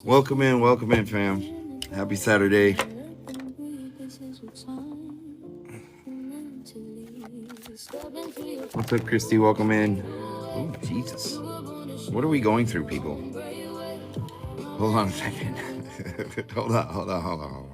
Welcome in, fam. Happy Saturday. What's up, Christy? Welcome in. Oh, Jesus. What are we going through, people? Hold on a second. hold on.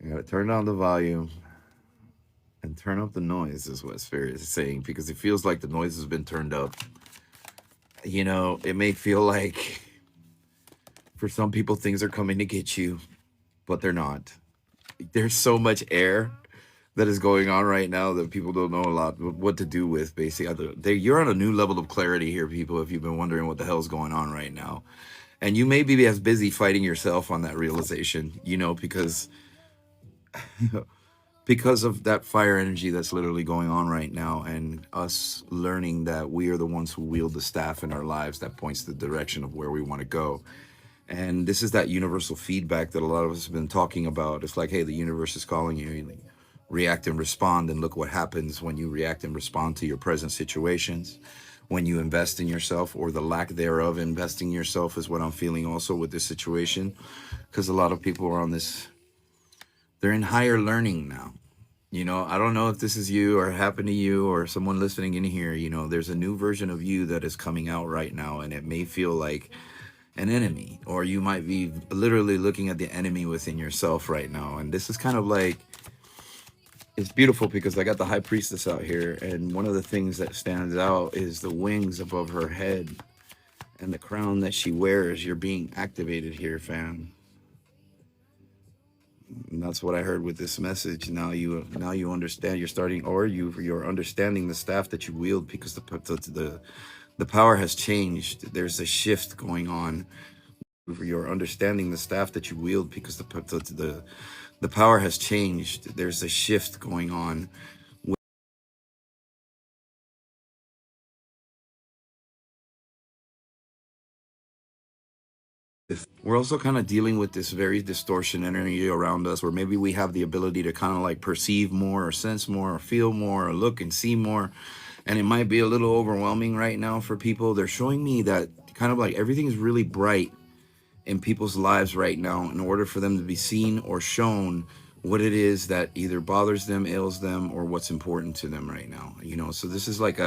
I gotta turn down the volume and turn up the noise, is what Spirit is saying, because it feels like the noise has been turned up. You know, it may feel like for some people things are coming to get you, but they're not. There's so much air that is going on right now that people don't know a lot what to do with. Basically, you're on a new level of clarity here, people. If you've been wondering what the hell's going on right now, and you may be as busy fighting yourself on that realization, because of that fire energy that's literally going on right now, and us learning that we are the ones who wield the staff in our lives that points the direction of where we want to go. And this is that universal feedback that a lot of us have been talking about. It's like, hey, the universe is calling you. React and respond, and look what happens when you react and respond to your present situations. When you invest in yourself, or the lack thereof investing in yourself, is what I'm feeling also with this situation. Because a lot of people are on this, they're in higher learning now. I don't know if this is you or happened to you or someone listening in here. There's a new version of you that is coming out right now, and it may feel like an enemy, or you might be literally looking at the enemy within yourself right now. And this is kind of like, it's beautiful because I got the high priestess out here, and one of the things that stands out is the wings above her head and the crown that she wears. You're being activated here, fam. And that's what I heard with this message. Now you understand. You're starting, or you're understanding the staff that you wield, because the power has changed. There's a shift going on. You're understanding the staff that you wield, because the power has changed. There's a shift going on. We're also kind of dealing with this very distortion energy around us, where maybe we have the ability to kind of like perceive more, or sense more, or feel more, or look and see more. And it might be a little overwhelming right now for people. They're showing me that kind of like everything is really bright in people's lives right now, in order for them to be seen or shown what it is that either bothers them, ails them, or what's important to them right now. So this is like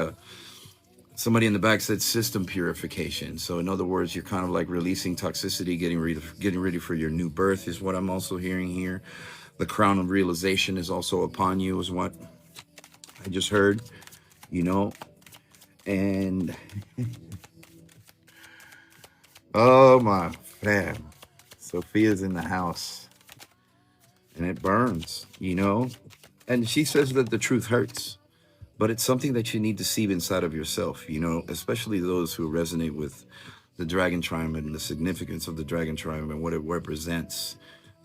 somebody in the back said system purification. So in other words, you're kind of like releasing toxicity, getting ready for your new birth, is what I'm also hearing here. The crown of realization is also upon you, is what I just heard. And oh my fam, Sophia's in the house, and it burns. And she says that the truth hurts, but it's something that you need to see inside of yourself, especially those who resonate with the dragon tribe and the significance of the dragon tribe and what it represents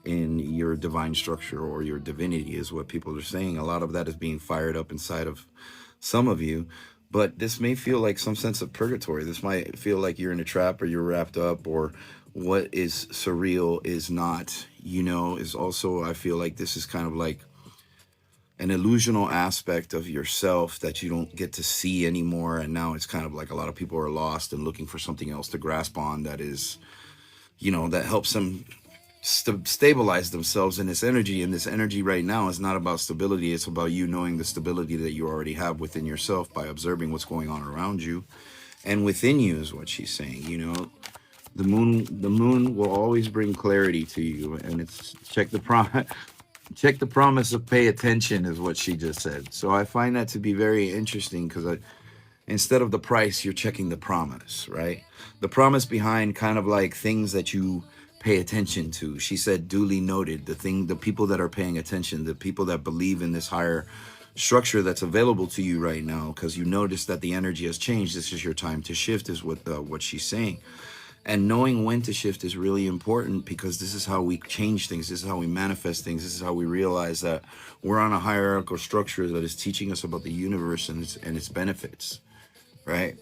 in your divine structure or your divinity, is what people are saying. A lot of that is being fired up inside of some of you, but this may feel like some sense of purgatory. This might feel like you're in a trap, or you're wrapped up, or what is surreal is not, is also, I feel like this is kind of like an illusional aspect of yourself that you don't get to see anymore. And now it's kind of like a lot of people are lost and looking for something else to grasp on that is, that helps them stabilize themselves in this energy. And this energy right now is not about stability. It's about you knowing the stability that you already have within yourself by observing what's going on around you and within you, is what she's saying. The moon will always bring clarity to you, and it's check the promise of pay attention, is what she just said. So I find that to be very interesting, because instead of the price, you're checking the promise, right? The promise behind kind of like things that you pay attention to. She said, duly noted. The people that are paying attention, the people that believe in this higher structure that's available to you right now, because you notice that the energy has changed. This is your time to shift, is what she's saying. And knowing when to shift is really important, because this is how we change things. This is how we manifest things. This is how we realize that we're on a hierarchical structure that is teaching us about the universe and its benefits, right?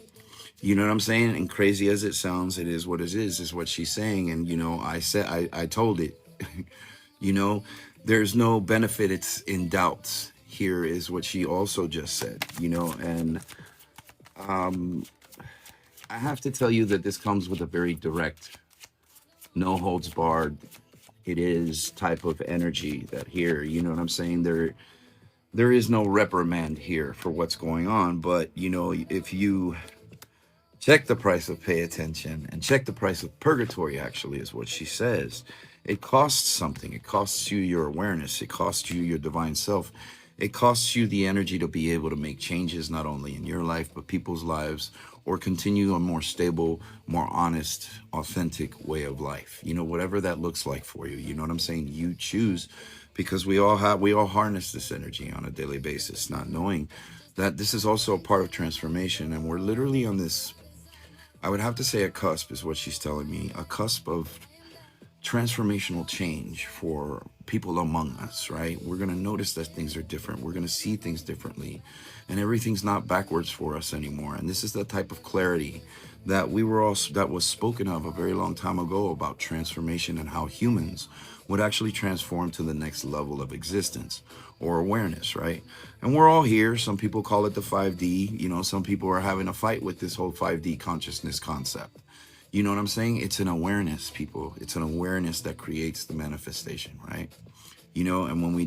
You know what I'm saying? And crazy as it sounds, it is what it is what she's saying. And, I told it, there's no benefit. It's in doubts. Here is what she also just said, and, I have to tell you that this comes with a very direct, no holds barred, it is type of energy that here, you know what I'm saying? There is no reprimand here for what's going on, but you know, if you check the price of pay attention and check the price of purgatory, actually, is what she says. It costs something. It costs you your awareness. It costs you your divine self. It costs you the energy to be able to make changes, not only in your life, but people's lives, or continue a more stable, more honest, authentic way of life. You know, whatever that looks like for you. You know what I'm saying? You choose, because we all harness this energy on a daily basis, not knowing that this is also a part of transformation. And we're literally on this, I would have to say, a cusp is what she's telling me, a cusp of transformational change for people among us, right? We're going to notice that things are different. We're going to see things differently, and everything's not backwards for us anymore. And this is the type of clarity that that was spoken of a very long time ago about transformation and how humans would actually transform to the next level of existence or awareness, right? And we're all here. Some people call it the 5D. You know, some people are having a fight with this whole 5D consciousness concept. You know what I'm saying? It's an awareness, people. It's an awareness that creates the manifestation, right? You know, and when we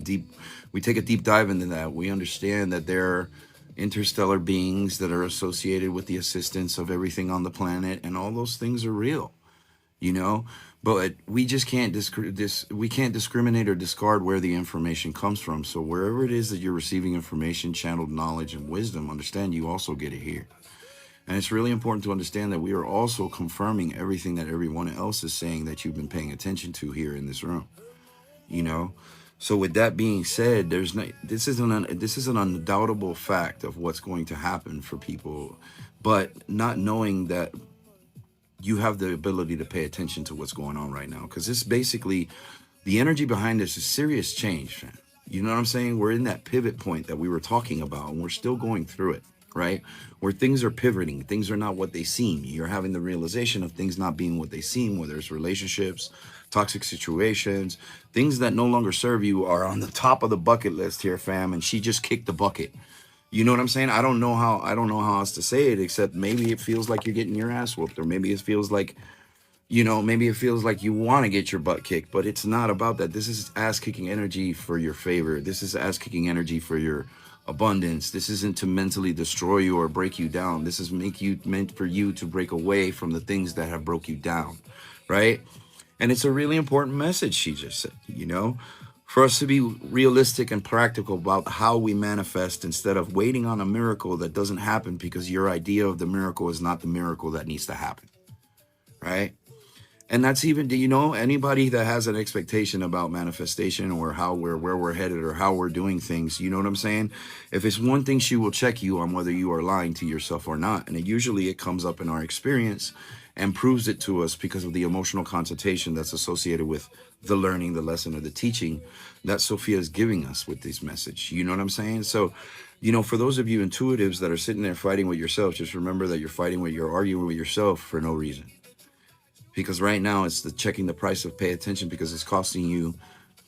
take a deep dive into that, we understand that there are interstellar beings that are associated with the assistance of everything on the planet, and all those things are real, you know? But we just can't we can't discriminate or discard where the information comes from. So wherever it is that you're receiving information, channeled knowledge and wisdom, understand you also get it here. And it's really important to understand that we are also confirming everything that everyone else is saying that you've been paying attention to here in this room, you know? So with that being said, this is an undoubtable fact of what's going to happen for people, but not knowing that you have the ability to pay attention to what's going on right now. Because this basically, the energy behind this is serious change, man. You know what I'm saying? We're in that pivot point that we were talking about, and we're still going through it, right? Where things are pivoting, things are not what they seem. You're having the realization of things not being what they seem, whether it's relationships, toxic situations, things that no longer serve you are on the top of the bucket list here, fam. And she just kicked the bucket. You know what I'm saying? I don't know how else to say it, except maybe it feels like you're getting your ass whooped, or maybe it feels like, you know, maybe it feels like you want to get your butt kicked, but it's not about that. This is ass kicking energy for your favor. This is ass kicking energy for your abundance. This isn't to mentally destroy you or break you down. This is meant for you to break away from the things that have broke you down, right? And it's a really important message she just said, you know, for us to be realistic and practical about how we manifest, instead of waiting on a miracle that doesn't happen because your idea of the miracle is not the miracle that needs to happen, right? And that's even, you know, anybody that has an expectation about manifestation or where we're headed or how we're doing things, you know what I'm saying? If it's one thing, she will check you on whether you are lying to yourself or not. And usually it comes up in our experience and proves it to us because of the emotional consultation that's associated with the learning, the lesson, or the teaching that Sophia is giving us with this message. You know what I'm saying? So, you know, for those of you intuitives that are sitting there fighting with yourself, just remember that you're arguing with yourself for no reason. Because right now it's checking the price of pay attention, because it's costing you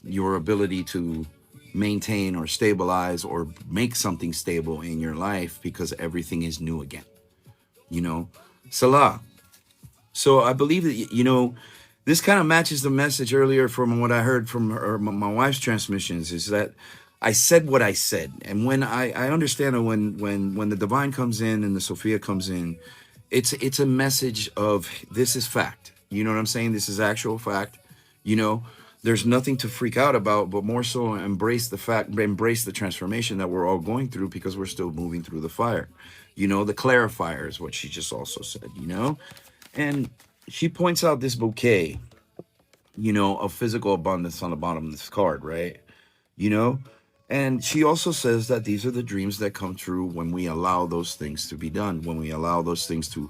your ability to maintain or stabilize or make something stable in your life, because everything is new again, you know? Salah. So I believe that, you know, this kind of matches the message earlier from what I heard from my wife's transmissions, is that I said what I said. And when I understand that when the divine comes in and the Sophia comes in, it's a message of, this is fact. You know what I'm saying? This is actual fact. You know, there's nothing to freak out about, but more so embrace the fact, embrace the transformation that we're all going through, because we're still moving through the fire. You know, the clarifier is what she just also said, you know? And she points out this bouquet, you know, of physical abundance on the bottom of this card, right? You know? And she also says that these are the dreams that come true when we allow those things to be done, when we allow those things to,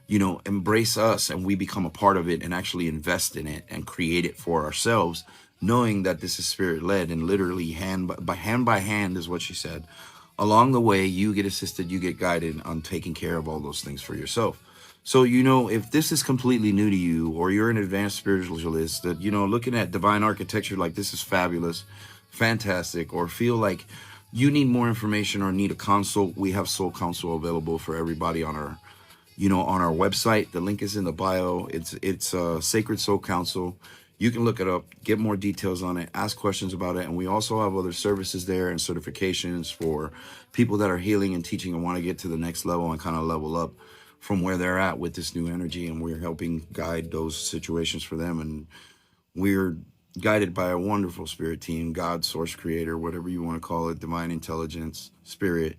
you know, embrace us, and we become a part of it and actually invest in it and create it for ourselves, knowing that this is spirit led, and literally hand by hand is what she said. Along the way, you get assisted, you get guided on taking care of all those things for yourself. So, you know, if this is completely new to you, or you're an advanced spiritualist that, you know, looking at divine architecture like this is fabulous, fantastic, or feel like you need more information or need a consult, we have Soul Counsel available for everybody on our on our website. The link is in the bio. It's Sacred Soul Counsel. You can look it up, get more details on it, ask questions about it. And we also have other services there and certifications for people that are healing and teaching and want to get to the next level and kind of level up from where they're at with this new energy. And we're helping guide those situations for them. And we're guided by a wonderful spirit team, God, source, creator, whatever you want to call it, divine intelligence, spirit,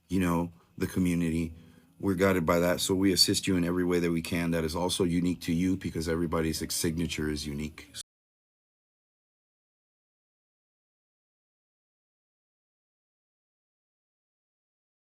the community. We're guided by that. So we assist you in every way that we can that is also unique to you, because everybody's signature is unique.